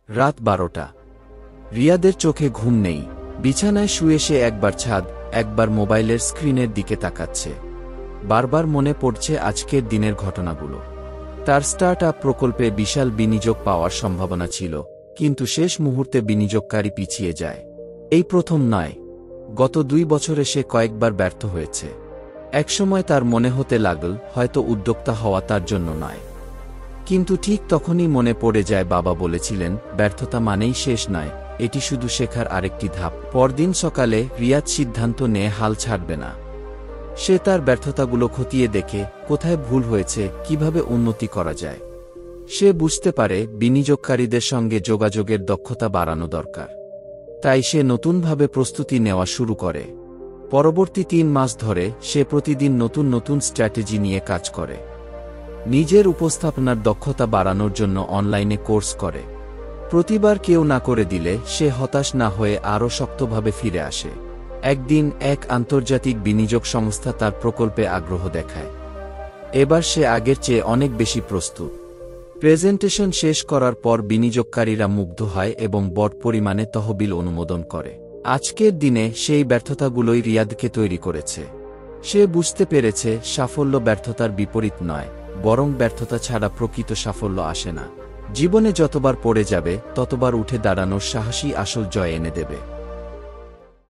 রাত 12টা। রিয়াদের চোখে ঘুম নেই। বিছানায় শুয়ে সে একবার ছাদ, একবার মোবাইলের স্ক্রিনের দিকে তাকাচ্ছে। বারবার মনে পড়ছে আজকের দিনের ঘটনাগুলো। তার স্টার্ট-আপ প্রকল্পে বিশাল বিনিয়োগ পাওয়ার সম্ভাবনা ছিল, কিন্তু শেষ মুহূর্তে বিনিয়োগকারী পিছিয়ে যায়। এই প্রথম নয়, গত 2 বছরে সে কয়েকবার ব্যর্থ হয়েছে। একসময় তার মনে হতে লাগল হয়তো উদ্যোক্তা হওয়া তার জন্য নয়। কিন্তু ঠিক তখনই মনে পড়ে যায় বাবা বলেছিলেন, ব্যর্থতা মানেই শেষ নয়, এটি শুধু শেখার আরেকটি ধাপ। পরদিন সকালে রিয়াদ সিদ্ধান্ত নিয়ে হাল ছাড়বে না। সে তার ব্যর্থতাগুলো খতিয়ে দেখে কোথায় ভুল হয়েছে, কিভাবে উন্নতি করা যায়। সে বুঝতে পারে বিনিয়োগকারীদের সঙ্গে যোগাযোগের দক্ষতা বাড়ানো দরকার। তাই সে নতুনভাবে প্রস্তুতি নেওয়া শুরু করে। পরবর্তী 3 মাস ধরে সে প্রতিদিন নতুন নতুন স্ট্র্যাটেজি নিয়ে কাজ করে। নিজের উপস্থাপনার দক্ষতা বাড়ানোর জন্য অনলাইনে কোর্স করে। প্রতিবার কেউ না করে দিলে সে হতাশ না হয়ে আরও শক্তভাবে ফিরে আসে। একদিন এক আন্তর্জাতিক বিনিয়োগ সংস্থা তার প্রকল্পে আগ্রহ দেখায়। এবার সে আগের চেয়ে অনেক বেশি প্রস্তুত। প্রেজেন্টেশন শেষ করার পর বিনিয়োগকারীরা মুগ্ধ হয় এবং বড় পরিমাণে তহবিল অনুমোদন করে। আজকের দিনে সেই ব্যর্থতাগুলোই রিয়াদকে তৈরি করেছে। সে বুঝতে পেরেছে সাফল্য ব্যর্থতার বিপরীত নয়, বরং ব্যর্থতা ছাড়া প্রকৃত সাফল্য আসে না। জীবনে যতবার পড়ে যাবে ততবার উঠে দাঁড়ানোর সাহসই আসল জয় এনে দেবে।